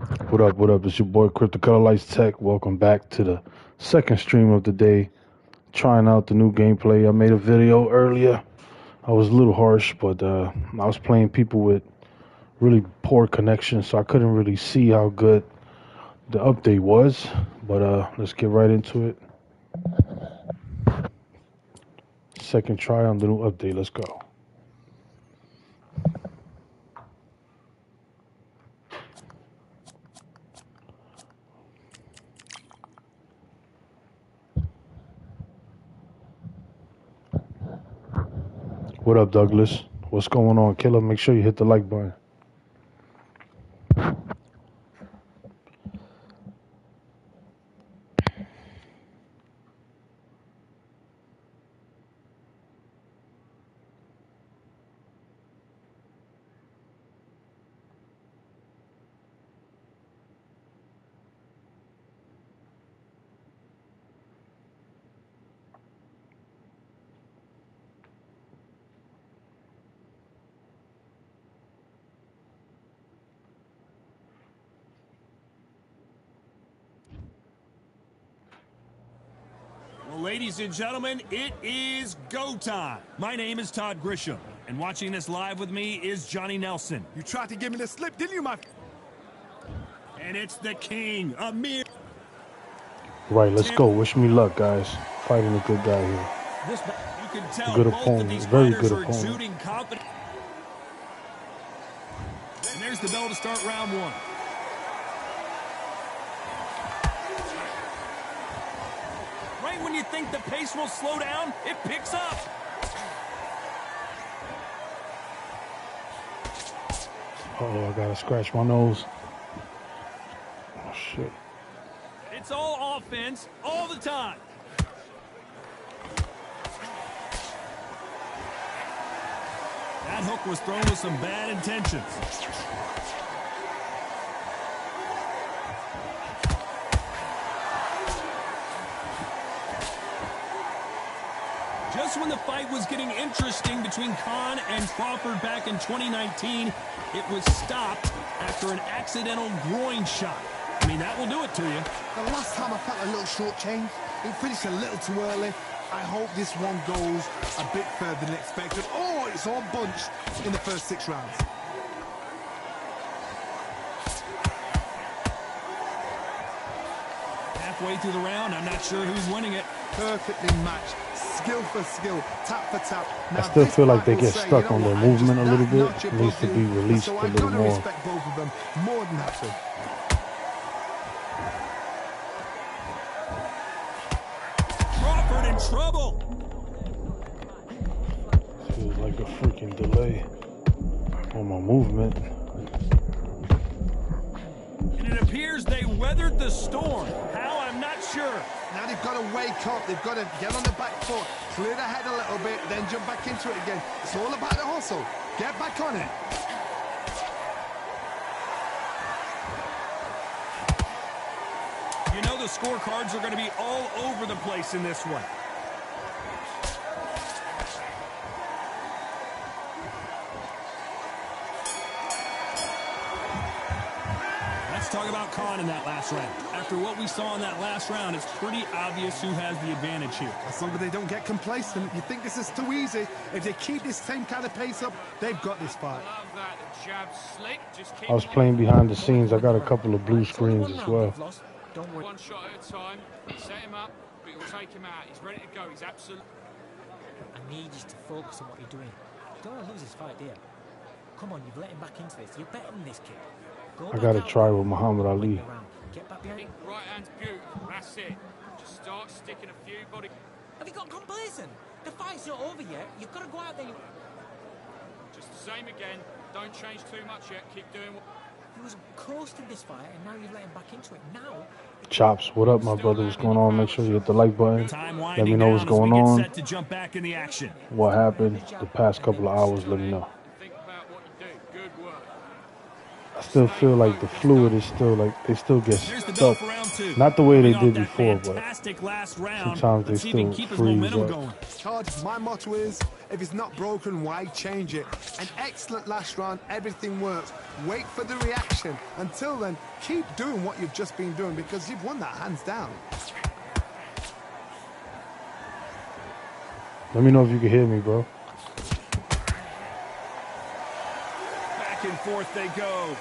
What up, what up? It's your boy Crypto Color Lights Tech. Welcome back to the second stream of the day. Trying out the new gameplay. I made a video earlier. I was a little harsh, but I was playing people with really poor connection, so I couldn't really see how good the update was. But let's get right into it. Second try on the new update. Let's go. What up, Douglas? What's going on, killer? Make sure you hit the like button. Ladies and gentlemen, it is go time. My name is Todd Grisham, and watching this live with me is Johnny Nelson. You tried to give me the slip, didn't you, my... And it's the king, Amir. Right, let's go. Wish me luck, guys. Fighting a good guy here. You can tell Good both opponent, of these very fighters good are opponent. exuding confidence. And there's the bell to start round one. Right when you think the pace will slow down, it picks up. Oh, I gotta scratch my nose. Oh, shit. It's all offense, all the time. That hook was thrown with some bad intentions. Just when the fight was getting interesting between Khan and Crawford back in 2019, it was stopped after an accidental groin shot. I mean, that will do it to you. The last time I felt a little shortchanged, it finished a little too early. I hope this one goes a bit further than expected. Oh, it's all bunched in the first 6 rounds. Halfway through the round, I'm not sure who's winning it. Perfectly matched, skill for skill, tap for tap. Now, I still feel like they will get say, stuck on their movement a little bit. notch It needs to above be you. released So a I've little got to more. respect both of them more than happy. Crawford in trouble. Feels like a freaking delay on my movement. And it appears they weathered the storm. How, I'm not sure. Now they've got to wake up, they've got to get on the back foot, clear the head a little bit, then jump back into it again. It's all about the hustle. Get back on it. You know the scorecards are going to be all over the place in this one. Let's talk about Khan in that last round. After what we saw in that last round, it's pretty obvious who has the advantage here. As long as they don't get complacent, you think this is too easy. If they keep this same kind of pace up, they've got this fight. I was playing behind the scenes. I got a couple of blue screens as well. One shot at a time. Set him up, but you'll take him out. He's ready to go. He's absolutely... I need you to focus on what you're doing. You don't want to lose this fight, dear. Come on, you've let him back into this. You're better than this kid. I got to try with Muhammad Ali. Get back behind. Right hand's beautiful. That's it. Just start sticking a few body... Have you got complacent? The fight's not over yet. You've got to go out there. Just the same again. Don't change too much yet. Keep doing what... He was coasting this fight, and now you've let him back into it. Now... Chops, what up, my brother? What's going on? Make sure you hit the like button. Time Let me know what's going down as we on. get set to jump back in the action. What happened the past couple of hours, let me know. think about what you do. Good work. I still feel like the fluid is still like, they still get Here's the bell stuck for round two. Not the way they Coming did off that before, but fantastic last round. sometimes they Let's see if he can still keep his freeze momentum up. going. Todd, my motto is, if it's not broken, why change it? An excellent last round, everything works. Wait for the reaction. Until then, keep doing what you've just been doing because you've won that hands down. Let me know if you can hear me, bro. Back and forth they go.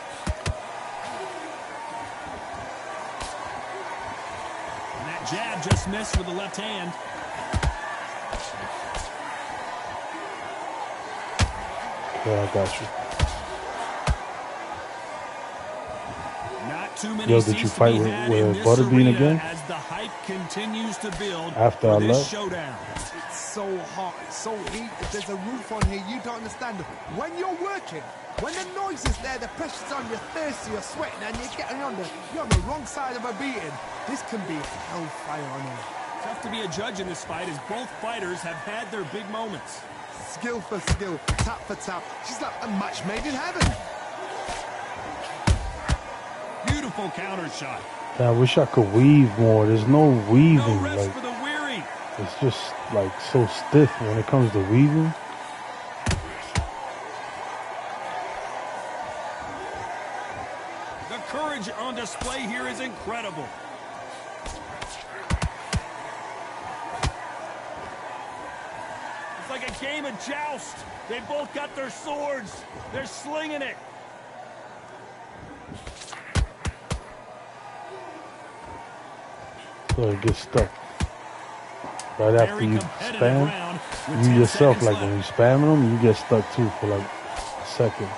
And that jab just missed with the left hand. Yeah, I got you. Not too many Yo, did you seats to fight be with had in this Butterbean arena again? as the hype continues to build After for I this left? showdown. It's so hot, it's so heat. If there's a roof on here, you don't understand. When you're working, when the noise is there, the pressure's on, you're thirsty, you're sweating, and you're on the wrong side of a beating. This can be hellfire on him. Tough to be a judge in this fight as both fighters have had their big moments. Skill for skill, tap for tap. She's like a match made in heaven. Beautiful counter shot. I wish I could weave more. There's no No weaving. rest Like, for the weary. it's just like so stiff when it comes to weaving. The courage on display here is incredible. It's like a game of joust. They both got their swords. They're slinging it. So it gets stuck. Right after Very you competitive spam, round with you 10 yourself, seconds like when you spamming them, you get stuck too for like a second.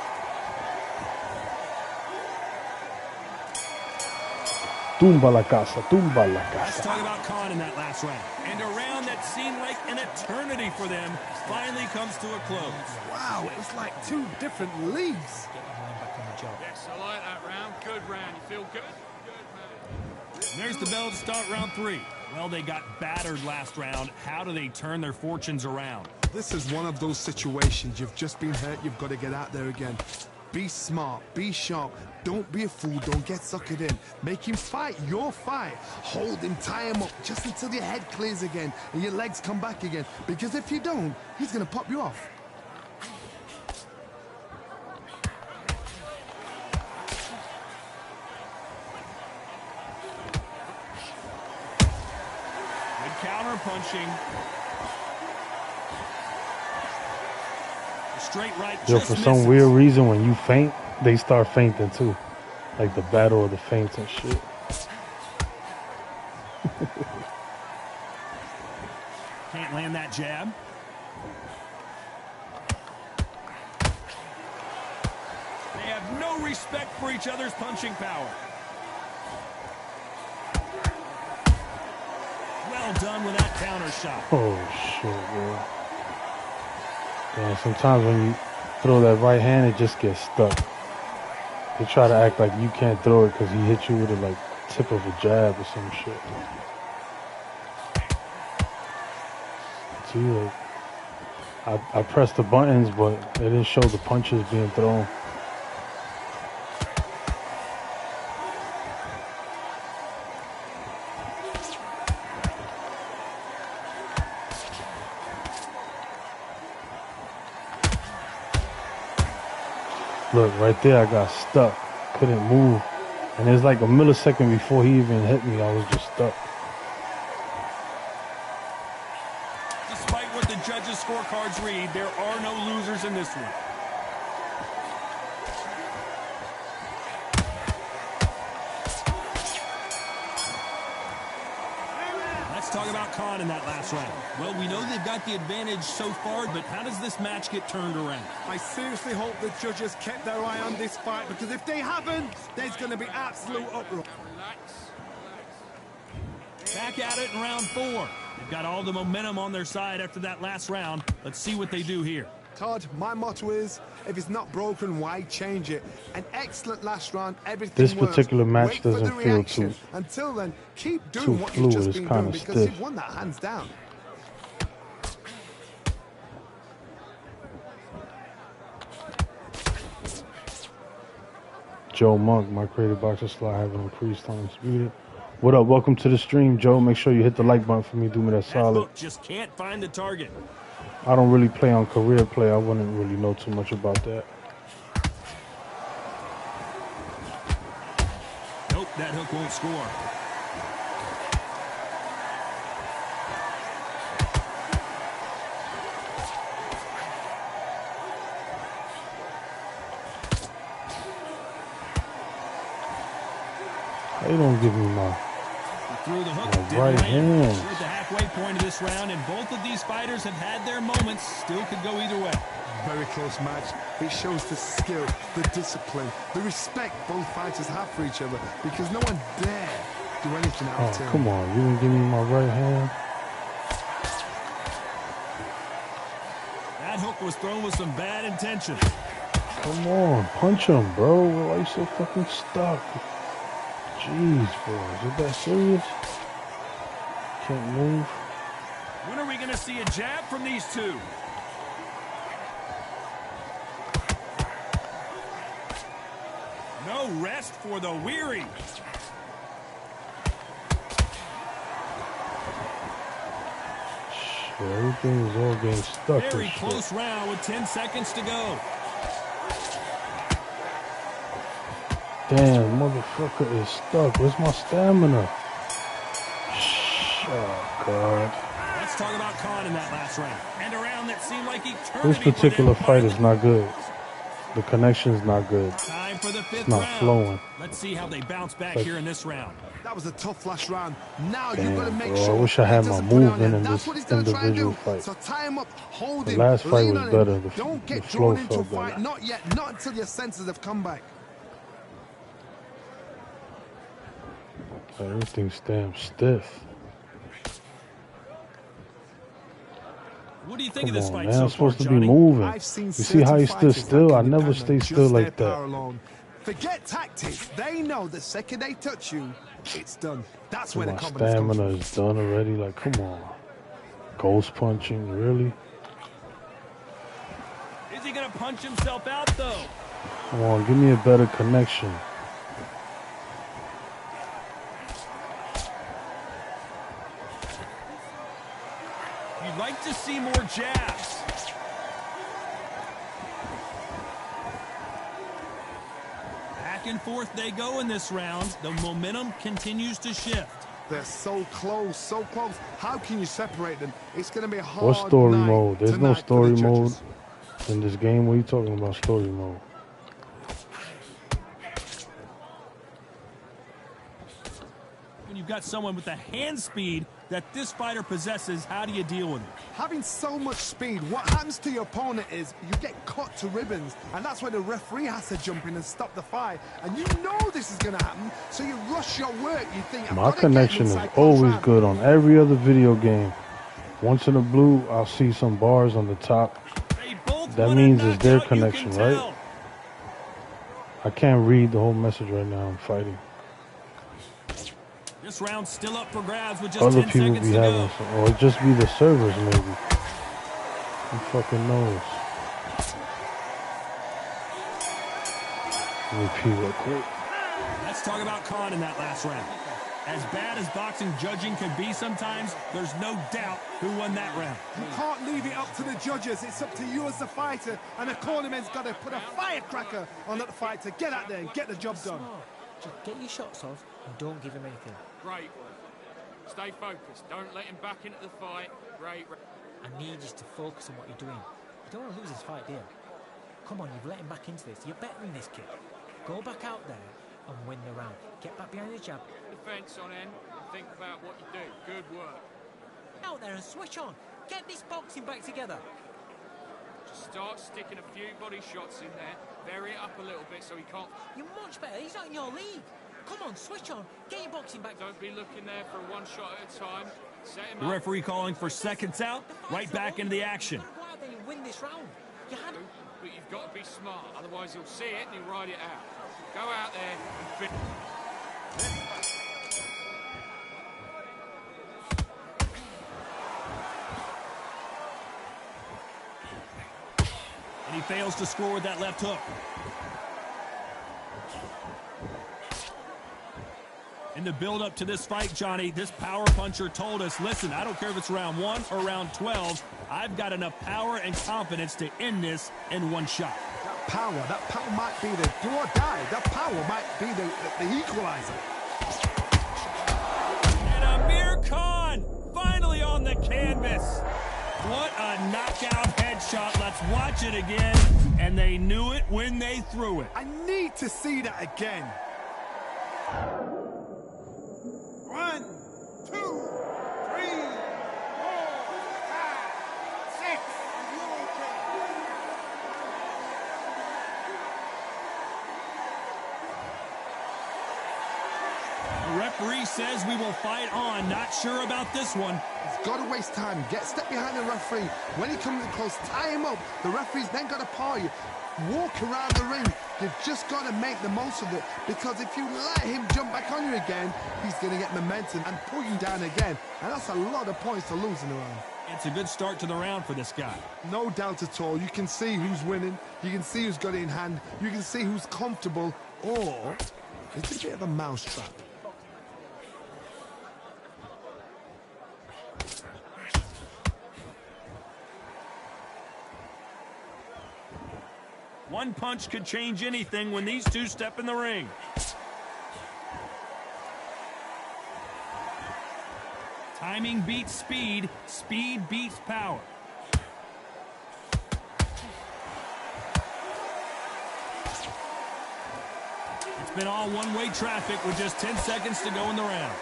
Tumba la casa, tumba la Let's casa. talk about Khan in that last round. And a round that seemed like an eternity for them finally comes to a close. Wow, it's like two different leagues. Get your mind back on the job. Yes, I like that round. Good round. You feel good? Good, man. There's the bell to start round 3. Well, they got battered last round. How do they turn their fortunes around? This is one of those situations. You've just been hurt. You've got to get out there again. Be smart. Be sharp. Don't be a fool. Don't get suckered in. Make him fight your fight. Hold him. Tie him up just until your head clears again and your legs come back again. Because if you don't, he's going to pop you off. Good counter punching. A straight right Yo, just for some misses. weird reason, when you faint, they start fainting too. Like the battle of the feints and shit. Can't land that jab. They have no respect for each other's punching power. Well done with that counter shot. Oh shit, bro. Yeah, sometimes when you throw that right hand, it just gets stuck. They try to act like you can't throw it because he hit you with a like tip of a jab or some shit. See, like, I pressed the buttons, but it didn't show the punches being thrown. Look, right there, I got stuck. Couldn't move. And it's like a millisecond before he even hit me, I was just stuck. Despite what the judges' scorecards read, there are no losers in this one. Let's talk about Khan in that last round. Well, we know they've got the advantage so far, but how does this match get turned around? I seriously hope the judges kept their eye on this fight because if they haven't, there's going to be absolute uproar. Relax. Relax. Back at it in round 4. They've got all the momentum on their side after that last round. Let's see what they do here. Todd, my motto is, if it's not broken, why change it? An excellent last round, everything This works. particular match Wait for doesn't the feel reaction. too- Until then, keep too doing what fluid. you've just It's been kinda doing because stiff. you've won that hands down. Joe Monk, my creative boxer slot, having increased Undisputed. What up? Welcome to the stream, Joe. Make sure you hit the like button for me. Do me that solid. Hook just can't find the target. I don't really play on career play. I wouldn't really know too much about that. Nope, that hook won't score. They don't give me my Through the hook, right hand. We're at the halfway point of this round, and both of these fighters have had their moments. Still could go either way. Very close match. It shows the skill, the discipline, the respect both fighters have for each other, because no one dare do anything out of turn. Come on, you didn't give me my right hand. That hook was thrown with some bad intention. Come on, punch him, bro. Why are you so fucking stuck? Jeez, bro. Is it that serious? Can't move. When are we going to see a jab from these two? No rest for the weary. Shit, everything is all getting stuck. Very close round with 10 seconds to go. Damn, motherfucker is stuck. Where's my stamina? Oh, God. Let's talk about Khan in that last round. And a round that seemed like eternity. This particular fight is not good. The connection's not good. Time for the fifth It's not round. flowing. Let's see how they bounce back here in this round. That was a tough last round. Now Damn, you've got to make bro, sure. I wish I had he my doesn't put it on movement you. in That's this what he's gonna try and individual do. fight. So tie him up, hold The him, last fight lean was on better. him. The Don't get flow drawn into a felt fight. better. Not yet. Not until your senses have come back. Everything's damn stiff. What do you think Come of this on, fight man. so I'm far, supposed to be Johnny? moving. I've seen You see how he stood still? I never stay still like that. Alone. Forget tactics. They know the second they touch you, it's done. That's where the My confidence comes stamina from. is done already. Like, come on. Ghost punching, really? Is he going to punch himself out, though? Come on, give me a better connection. You'd like to see more jabs. Back and forth they go in this round. The momentum continues to shift. They're so close, so close. How can you separate them? It's going to be a hard What story night mode? There's no tonight for the story mode judges. in this game. What are you talking about, story mode? When you've got someone with the hand speed that this fighter possesses, how do you deal with it? Having so much speed, what happens to your opponent is you get cut to ribbons, and that's where the referee has to jump in and stop the fight. And you know this is going to happen, so you rush your work. You think, My connection is always good on every other video game. Once in a blue, I'll see some bars on the top. That means it's their connection, right? I can't read the whole message right now. I'm fighting. This round's still up for grabs with just Other 10 people seconds be to having go. some, or it just be the servers maybe. Who fucking knows? Repeat real quick. Let's talk about Khan in that last round. As bad as boxing judging can be sometimes, there's no doubt who won that round. You can't leave it up to the judges. It's up to you as the fighter, and the cornerman's got to put a firecracker on that fighter. Get out there and get the job done. Just get your shots off and don't give him anything. Great work. Stay focused. Don't let him back into the fight. Great. I need you to focus on what you're doing. You don't want to lose this fight, do you? Come on, you've let him back into this. You're better than this kid. Go back out there and win the round. Get back behind the jab. Defense on end and think about what you do. Good work. Out there and switch on. Get this boxing back together. Just start sticking a few body shots in there. Vary it up a little bit so he can't. You're much better. He's not in your league. Come on, switch on. Get your boxing back. Don't be looking there for one shot at a time. Set him The up. referee calling for seconds out, right back into the action. Go out there and win this round. You had But you've got to be smart. Otherwise he'll see it and he'll ride it out. Go out there and finish. And he fails to score with that left hook. In the build-up to this fight, Johnny, this power puncher told us, listen, I don't care if it's round 1 or round 12, I've got enough power and confidence to end this in one shot. That power might be the do or die. That power might be the equalizer. And Amir Khan finally on the canvas. What a knockout headshot. Let's watch it again. And they knew it when they threw it. I need to see that again. 1, 2, 3, 4, 5, 6. You're okay. The referee says we will fight on. Not sure about this one. He's got to waste time. Get step behind the referee. When he comes in close, tie him up. The referee's then got to paw you. Walk around the ring. You've just got to make the most of it, because if you let him jump back on you again, he's going to get momentum and pull you down again, and that's a lot of points to lose in the round. It's a good start to the round for this guy. No doubt at all. You can see who's winning. You can see who's got it in hand. You can see who's comfortable, or it's a bit of a mousetrap. One punch could change anything when these two step in the ring. Timing beats speed. Speed beats power. It's been all one-way traffic with just 10 seconds to go in the round.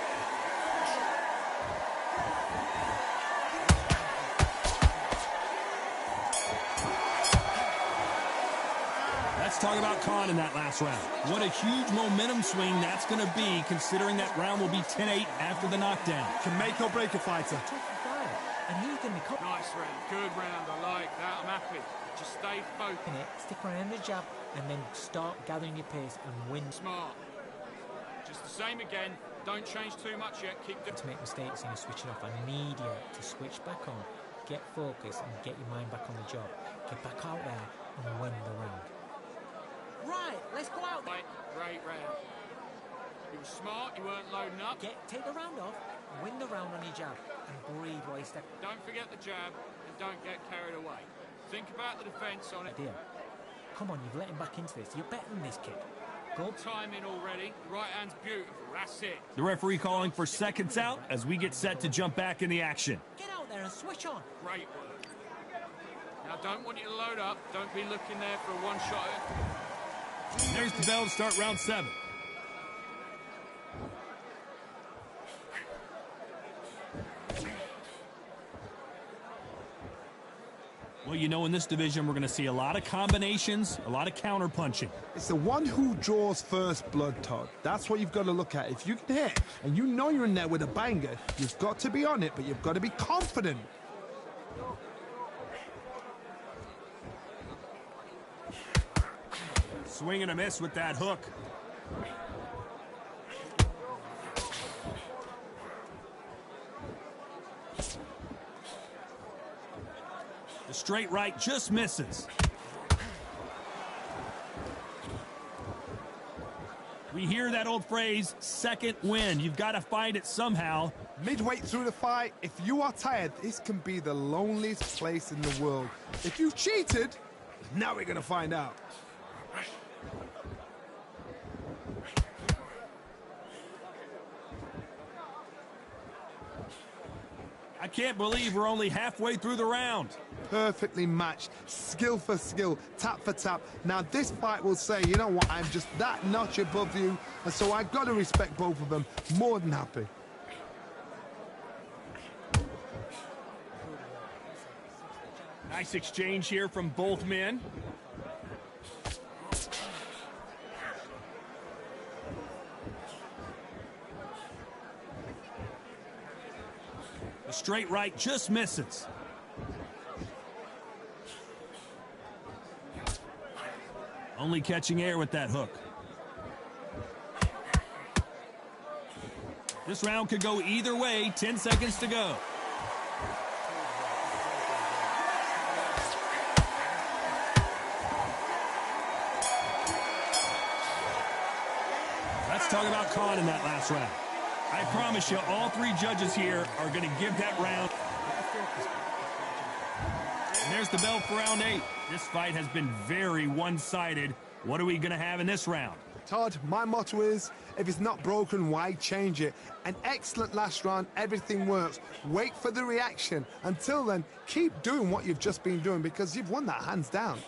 Let's talk about Khan in that last round. What a huge momentum swing that's going to be, considering that round will be 10-8 after the knockdown. Can make or break a fighter. And he's going to be Nice round, good round, I like that, I'm happy. Just stay focused. it, stick around the jab, and then start gathering your pace and win. Smart. Just the same again, don't change too much yet, keep doing. To make mistakes and you're switching off, I need you to switch back on, get focused, and get your mind back on the job. Get back out there and win the round. Right, let's go out there. Great round. You were smart, you weren't loading up. Take the round off, win the round on your jab, and breathe while you step. Don't forget the jab, and don't get carried away. Think about the defence on it. Dear, come on, you've let him back into this. You're better than this kid. Go. Timing already. The right hand's beautiful. That's it. The referee calling for seconds out as we get set to jump back in the action. Get out there and switch on. Great work. Now, don't want you to load up. Don't be looking there for a one-shot. There's the bell to start round 7. Well, you know, in this division, we're going to see a lot of combinations, a lot of counter-punching. It's the one who draws first blood, Todd. That's what you've got to look at. If you can hit, and you know you're in there with a banger, you've got to be on it, but you've got to be confident. Swing and a miss with that hook. The straight right just misses. We hear that old phrase, second wind. You've got to find it somehow. Midway through the fight, if you are tired, this can be the loneliest place in the world. If you cheated, now we're going to find out. I can't believe we're only halfway through the round. Perfectly matched, skill for skill, tap for tap. Now this fight will say, you know what, I'm just that notch above you, and so I've got to respect both of them. More than happy. Nice exchange here from both men. The straight right just misses. Only catching air with that hook. This round could go either way. 10 seconds to go. Let's talk about Khan in that last round. I promise you, all three judges here are going to give that round. And there's the bell for round 8. This fight has been very one-sided. What are we going to have in this round? Todd, my motto is, if it's not broken, why change it? An excellent last round, everything works. Wait for the reaction. Until then, keep doing what you've just been doing because you've won that hands down.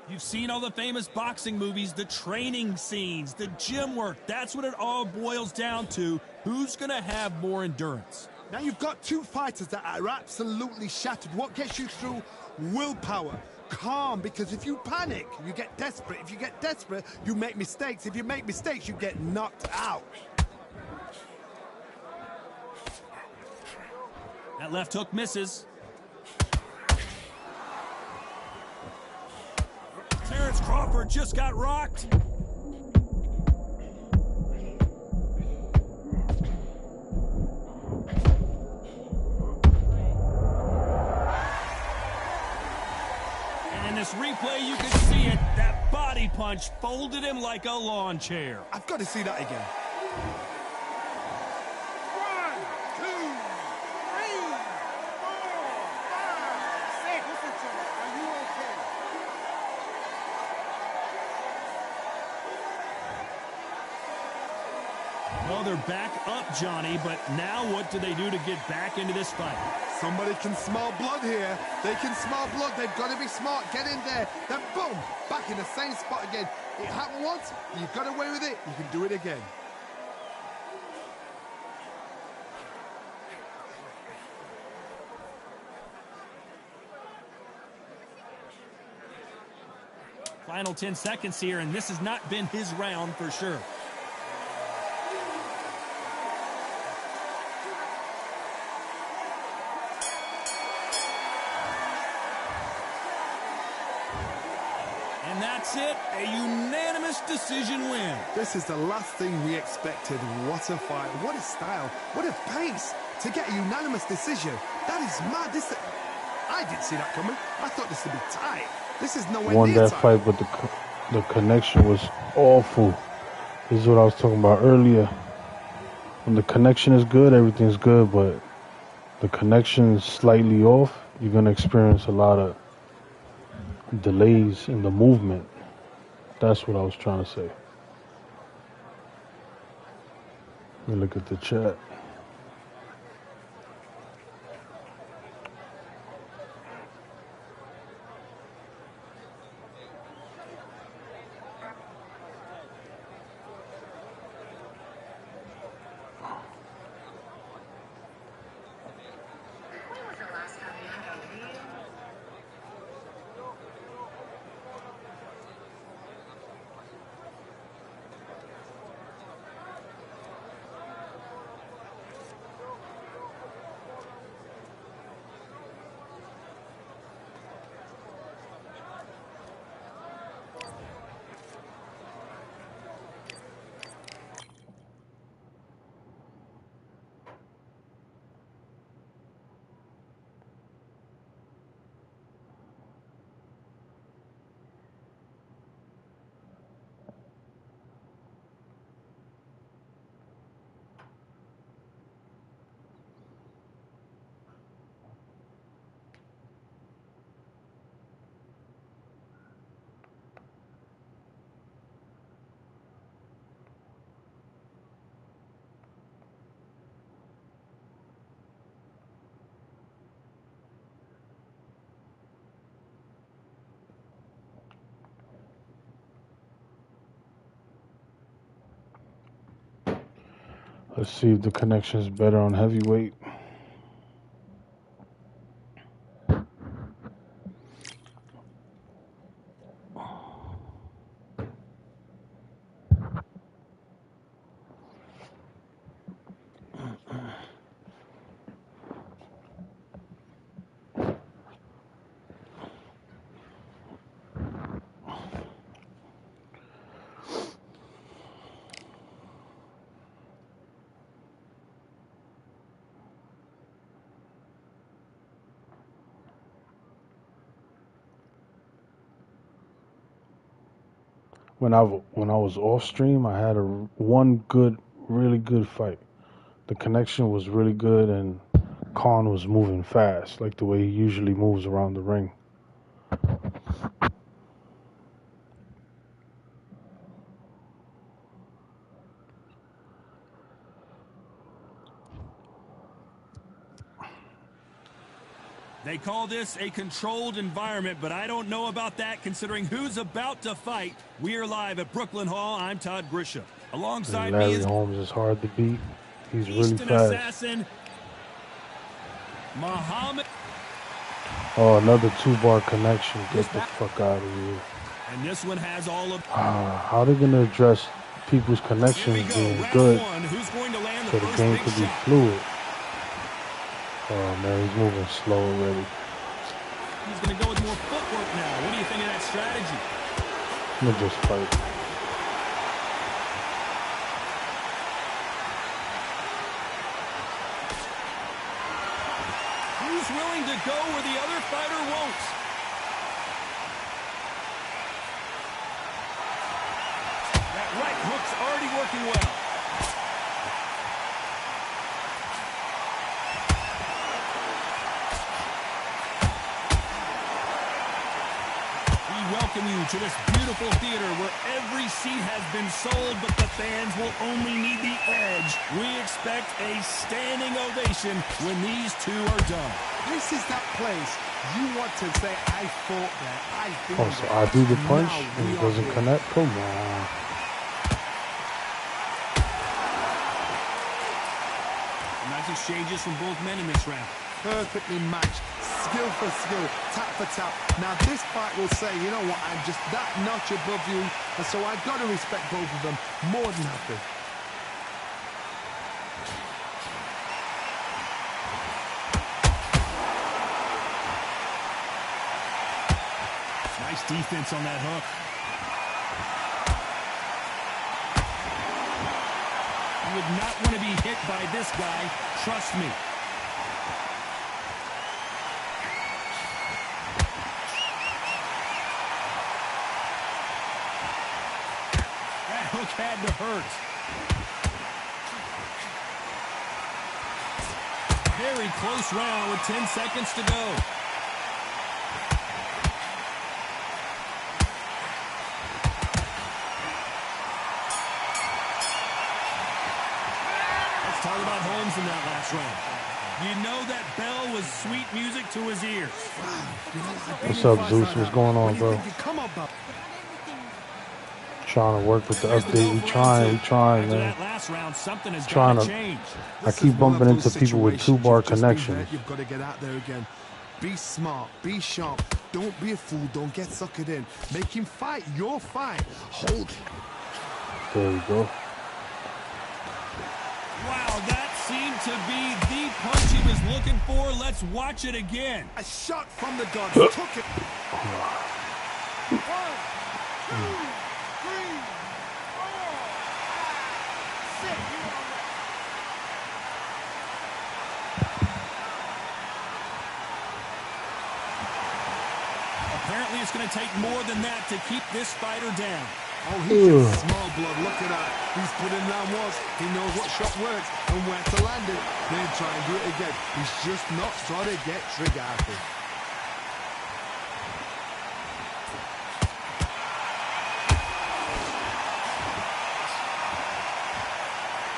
You've seen all the famous boxing movies, the training scenes, the gym work. That's what it all boils down to. Who's going to have more endurance? Now you've got two fighters that are absolutely shattered. What gets you through? Willpower. Calm, because if you panic, you get desperate. If you get desperate, you make mistakes. If you make mistakes, you get knocked out. That left hook misses. Terrence Crawford just got rocked. And in this replay, you can see it. That body punch folded him like a lawn chair. I've got to see that again. 1, 2, 3, 4, 5, 6. Listen to me. Are you okay? Well, they're back up, Johnny, but now what do they do to get back into this fight? Somebody can smell blood here. They can smell blood. They've got to be smart. Get in there. Then boom, back in the same spot again. It happened once. You got away with it. You can do it again. Final 10 seconds here, and this has not been his round for sure. And that's it, a unanimous decision win. This is the last thing we expected. What a fight. What a style. What a pace to get a unanimous decision. That is mad. I didn't see that coming. I thought this would be tight. This is nowhere Won near that tight. fight, but the connection was awful. This is what I was talking about earlier. When the connection is good, everything's good, but the connection is slightly off, you're going to experience a lot of delays in the movement. That's what I was trying to say. Let me look at the chat. Let's see if the connection is better on heavyweight. when I was off stream, I had really good fight. The connection was really good, and Khan was moving fast, like the way he usually moves around the ring. They call this a controlled environment, but I don't know about that considering who's about to fight. We are live at Brooklyn Hall. I'm Todd Grisham. Alongside And Larry me is Holmes is hard to beat. He's really Eastern fast. Assassin Muhammad. Oh, another 2-bar connection. Get the fuck out of here. And this one has all of... How are they going to address people's connections being Round good one. Who's going to land so the first game big could be shot? fluid? Oh, man, he's moving slow already. He's going to go with more footwork now. What do you think of that strategy? I'm going to just fight. Who's willing to go where the other fighter won't? That right hook's already working well. We welcome you to this beautiful theater where every seat has been sold, but the fans will only need the edge. We expect a standing ovation when these two are done. This is that place you want to say, I fought there, I've been Oh, so there. I do the punch Now and we it are doesn't here. connect? Come on. Nice exchanges from both men in this round. Perfectly matched, skill for skill, tap for tap. Now this fight will say, you know what, I'm just that notch above you, and so I've got to respect both of them more than happy. Nice defense on that hook. You would not want to be hit by this guy. Trust me. That hook had to hurt. Very close round with 10 seconds to go. Talk about Holmes in that last round. You know that bell was sweet music to his ears. What's up, Zeus? What's going on, bro? Trying to work with the update. We trying, After man. that last round, something has Trying got to to- change. I keep bumping into people with 2-bar connections. You've got to get out there again. Be smart, be sharp. Don't be a fool, don't get suckered in. Make him fight your fight. Hold it. There we go. Wow, that seemed to be the punch he was looking for. Let's watch it again. A shot from the dodge. Took it. 1, 2, 3, 4, 5, 6. Apparently, it's going to take more than that to keep this fighter down. Oh, he's just small blood. Look at that. He's put in down once. He knows what shot works and where to land it. Then try and do it again. He's just not trying to get trigger happy.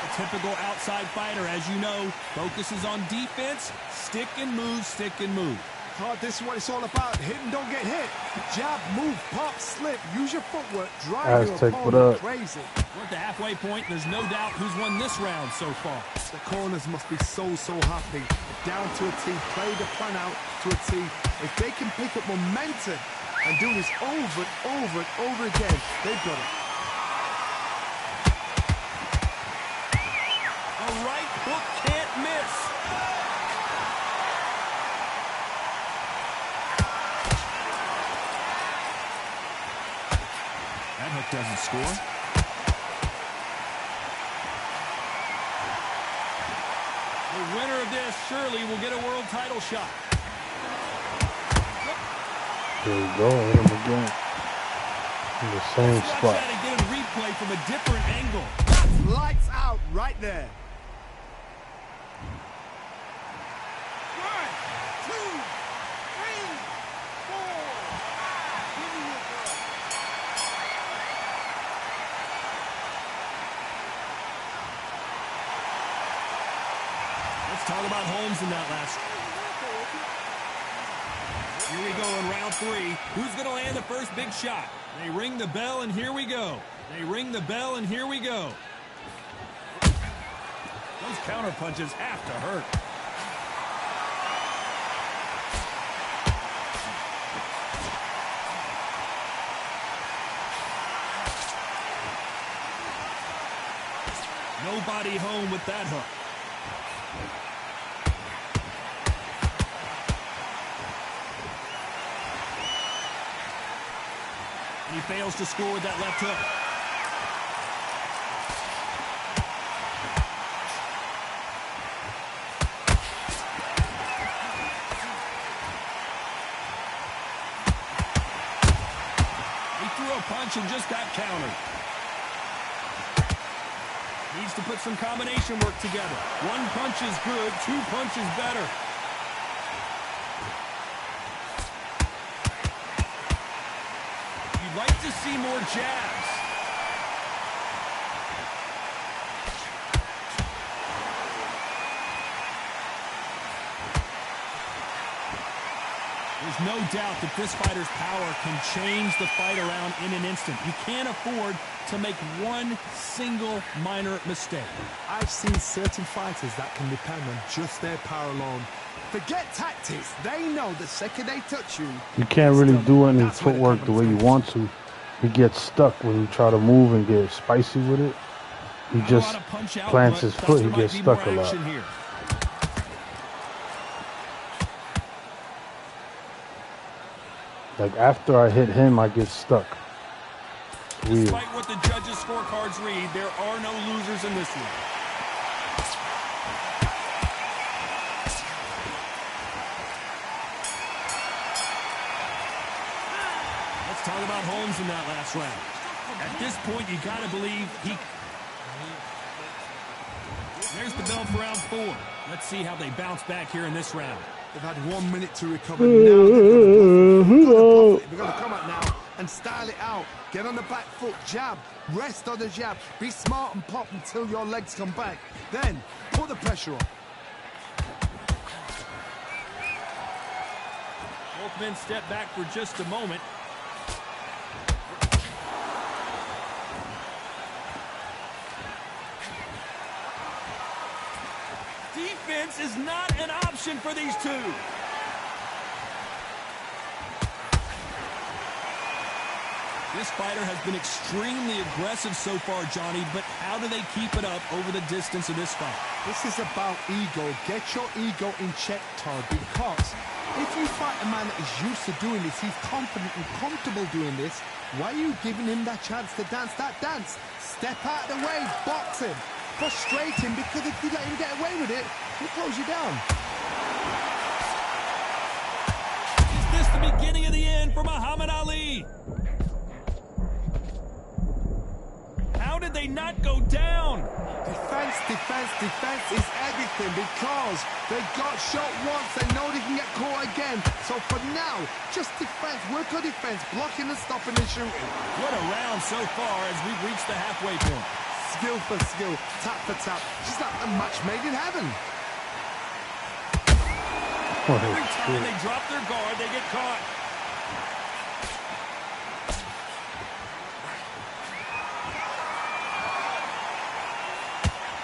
A typical outside fighter, as you know, focuses on defense, stick and move, stick and move. Todd, this is what it's all about. Hit and don't get hit. Jab, move, pop, slip. Use your footwork. Drive your Aztec, what opponent up? crazy. We're at the halfway point. There's no doubt who's won this round so far. The corners must be so happy. Down to a T. Play the plan out to a T. If they can pick up momentum and do this over and over and over again, they've got it. A right hook can't miss. That hook doesn't score. The winner of this surely will get a world title shot. There we go. Hit him again. In the same Let's watch spot. that again, replay from a different angle. That's lights out right there. 1, 2, 3, 4. Give me your ball. Let's talk about Holmes in that last. Here we go in round 3. Who's going to land the first big shot? They ring the bell, and here we go. They ring the bell, and here we go. Those counter punches have to hurt. Nobody home with that hook. He fails to score with that left hook. He threw a punch and just got countered. Needs to put some combination work together. One punch is good, 2 punches better. Like to see more jabs. There's no doubt that this fighter's power can change the fight around in an instant. You can't afford to make one single minor mistake. I've seen certain fighters that can depend on just their power alone. Forget tactics. They know the second they touch you. You can't really do any footwork the way you want to. He gets stuck when you try to move and get spicy with it. He just plants his foot. He gets stuck a lot. Like after I hit him, I get stuck. Weird. Despite what the judges' scorecards read, there are no losers in this one. Talk about Holmes in that last round. At this point, you got to believe he... There's the bell for round 4. Let's see how they bounce back here in this round. They've had 1 minute to recover. Now they've got to come out now and style it out. Get on the back foot, jab. Rest on the jab. Be smart and pop until your legs come back. Then, put the pressure on. Both men step back for just a moment. Defense is not an option for these two. This fighter has been extremely aggressive so far, Johnny, but how do they keep it up over the distance of this fight? This is about ego. Get your ego in check, Todd, because if you fight a man that is used to doing this, he's confident and comfortable doing this, why are you giving him that chance to dance that dance? Step out of the way, box him. Frustrate him, because if you let him get away with it, he'll close you down. Is this the beginning of the end for Muhammad Ali? How did they not go down? Defense, defense, defense is everything, because they got shot once, they know they can get caught again. So for now, just defense, work on defense, blocking and stopping and shooting. What a round so far as we've reached the halfway point. Skill for skill, tap for tap. Just like a match made in heaven. Every time they drop their guard, they get caught.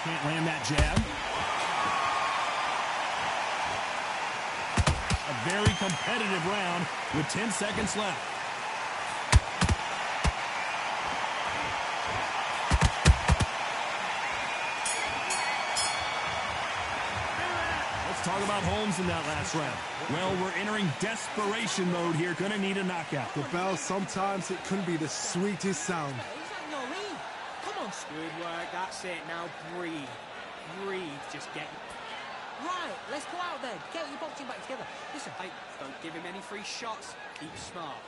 Can't land that jab. A very competitive round with 10 seconds left. Talk about Holmes in that last round. Well, we're entering desperation mode here. Gonna need a knockout. The bell, sometimes it can be the sweetest sound. Come on. Good work, that's it. Now breathe. Breathe, just get... Right, let's go out there. Get your boxing back together. Listen. Hey, don't give him any free shots. Keep smart.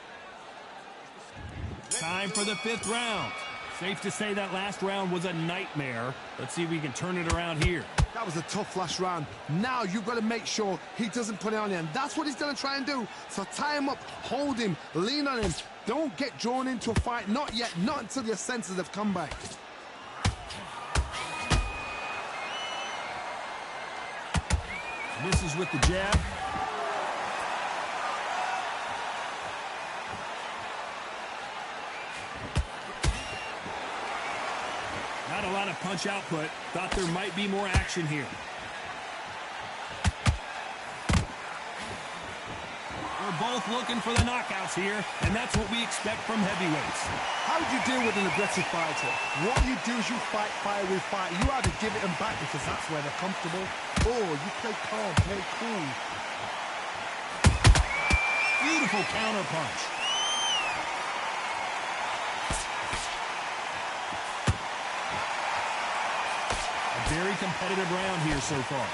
Time for the 5th round. Safe to say that last round was a nightmare. Let's see if we can turn it around here. That was a tough last round. Now you've got to make sure he doesn't put it on you, and that's what he's going to try and do. So tie him up, hold him, lean on him. Don't get drawn into a fight. Not yet, not until your senses have come back. Misses with the jab. Not a lot of punch output. Thought there might be more action here. We're both looking for the knockouts here, and that's what we expect from heavyweights. How do you deal with an aggressive fighter? What you do is you fight fire with fire. You either give it them back because that's where they're comfortable, or you play calm, play cool. Beautiful counter punch. A very competitive round here so far.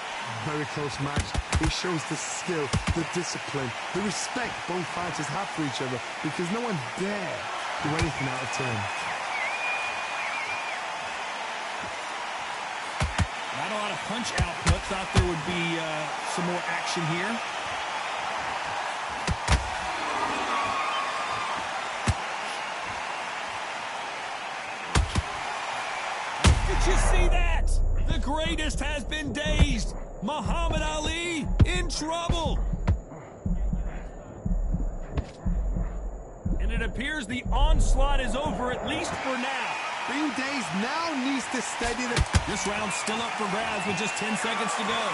Very close match. It shows the skill, the discipline, the respect both fighters have for each other, because no one dare do anything out of turn. Not a lot of punch output. Thought there would be some more action here. Did you see that? The greatest has been dazed. Muhammad Ali in trouble. And it appears the onslaught is over, at least for now. Being dazed now needs to steady the... This round's still up for grabs with just 10 seconds to go.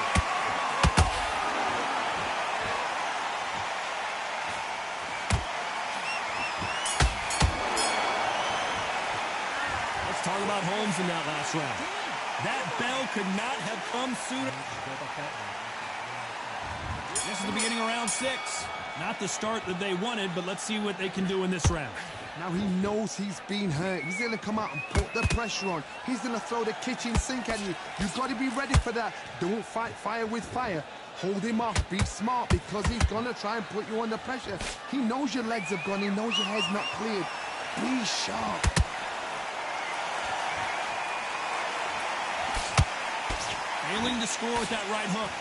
Let's talk about Holmes in that last round. That bell could not have come sooner. This is the beginning of round 6. Not the start that they wanted, but let's see what they can do in this round. Now he knows he's been hurt. He's going to come out and put the pressure on. He's going to throw the kitchen sink at you. You've got to be ready for that. Don't fight fire with fire. Hold him off. Be smart, because he's going to try and put you under pressure. He knows your legs have gone. He knows your head's not cleared. Be sharp. Failing to score with that right hook.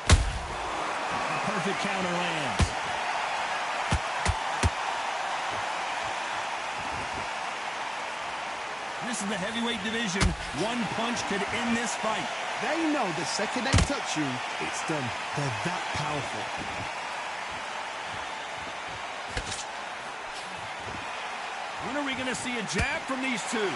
A perfect counter lands. This is the heavyweight division. One punch could end this fight. They know the second they touch you, it's done. They're that powerful. When are we going to see a jab from these two?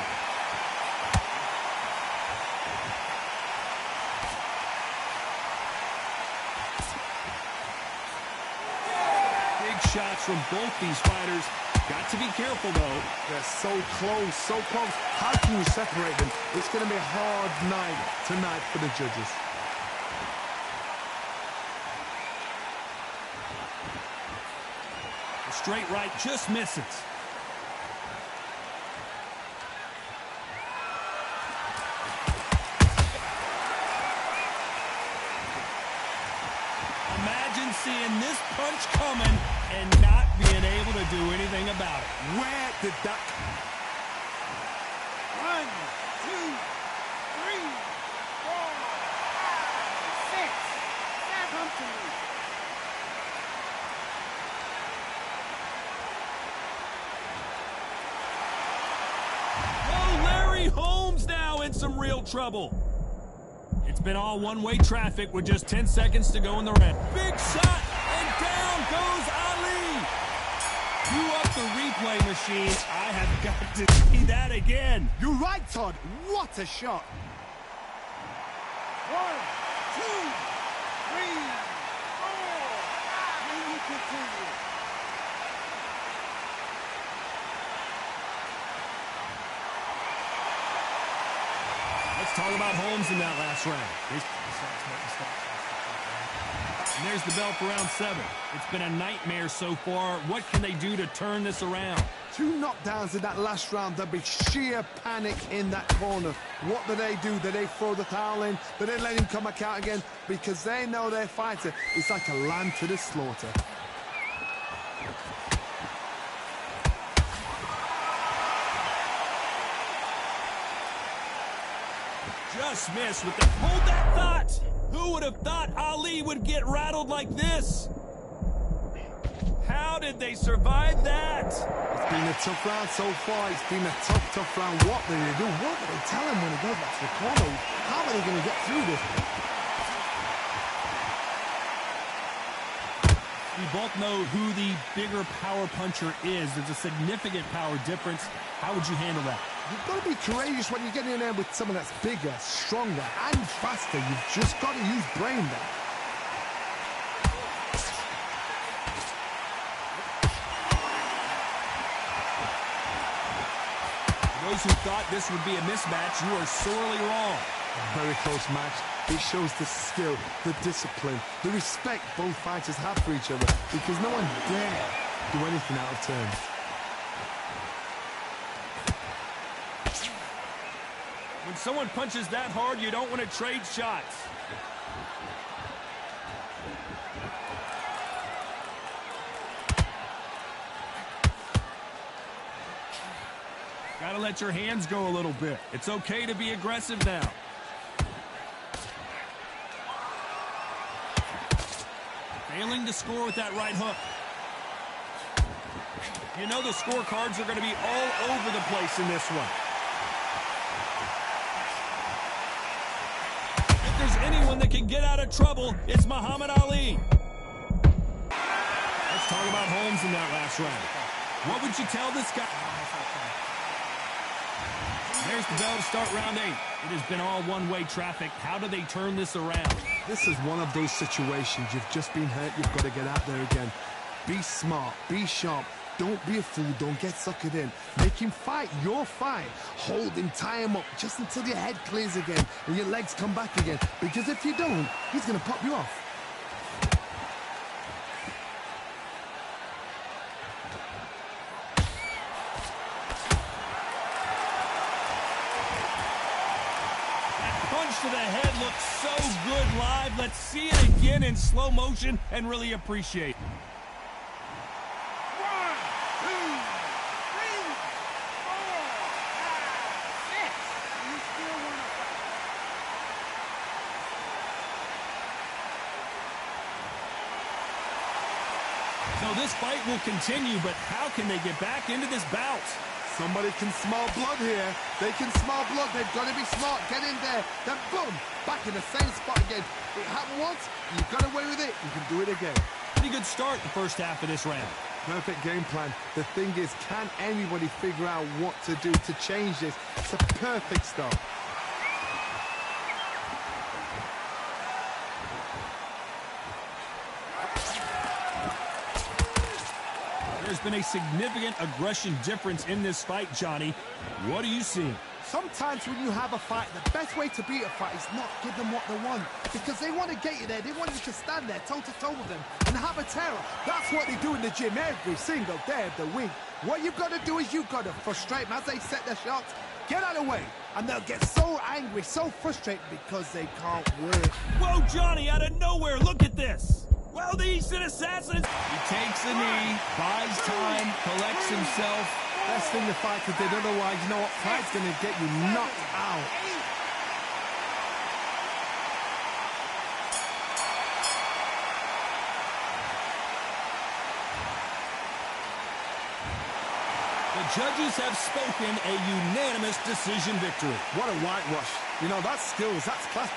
Shots from both these fighters. Got to be careful, though. They're so close, so close. How can you separate them? It's going to be a hard night tonight for the judges. A straight right just misses. Imagine seeing this punch coming and not being able to do anything about it. Where did that... 1, 2, 3, 4, 5, 6, 7. Come to me. Oh, Larry Holmes now in some real trouble. It's been all one-way traffic with just 10 seconds to go in the round. Big shot, and down goes Ali. You up the replay machine. I have got to see that again. You're right, Todd. What a shot. 1, 2, 3, 4. Can you continue? Let's talk about Holmes in that last round. And there's the bell for round 7. It's been a nightmare so far. What can they do to turn this around? 2 knockdowns in that last round. There'll be sheer panic in that corner. What do? Do they throw the towel in? Do they let him come back out again? Because they know their fighter is like a lamb to the slaughter. Just missed with the... Hold that thought! Who would have thought Ali would get rattled like this? How did they survive that? It's been a tough round so far. It's been a tough round. What do they do? What do they tell him when he goes back to the corner? How are they going to get through this? We both know who the bigger power puncher is. There's a significant power difference. How would you handle that? You've got to be courageous when you get in there with someone that's bigger, stronger, and faster. You've just got to use brain there. For those who thought this would be a mismatch, you are sorely wrong. A very close match. It shows the skill, the discipline, the respect both fighters have for each other, because no one dare do anything out of turn. When someone punches that hard, you don't want to trade shots. Gotta let your hands go a little bit. It's okay to be aggressive now. Failing to score with that right hook. You know the scorecards are going to be all over the place in this one. If there's anyone that can get out of trouble, it's Muhammad Ali. Let's talk about Holmes in that last round. What would you tell this guy? There's the bell to start round 8. It has been all one-way traffic. How do they turn this around? This is one of those situations. You've just been hurt. You've got to get out there again. Be smart. Be sharp. Don't be a fool. Don't get suckered in. Make him fight your fight. Hold him. Tie him up just until your head clears again and your legs come back again. Because if you don't, he's going to pop you off. To the head looks so good live. Let's see it again in slow motion and really appreciate it. 1, 2, 3, 4, 5, 6. You still want to fight? So this fight will continue, but how can they get back into this bout? Somebody can smell blood here. They can smell blood. They've got to be smart. Get in there. Then boom, back in the same spot again. It happened once. You got away with it. You can do it again. Pretty good start the first half of this round. Perfect game plan. The thing is, can anybody figure out what to do to change this? It's a perfect start. There's been a significant aggression difference in this fight, Johnny. What are you seeing? Sometimes when you have a fight, the best way to beat a fight is not give them what they want. Because they want to get you there. They want you to stand there toe-to-toe with them and have a terror. That's what they do in the gym every single day of the week. What you've got to do is you've got to frustrate them as they set their shots. Get out of the way. And they'll get so angry, so frustrated because they can't win. Whoa, Johnny, out of nowhere. Look at this. Well, the Eastern Assassin. He takes a knee, buys time, collects himself. Best thing the fighter did, otherwise, you know what? Fight's going to get you knocked out. The judges have spoken, a unanimous decision victory. What a whitewash. You know, that's skills, that's class.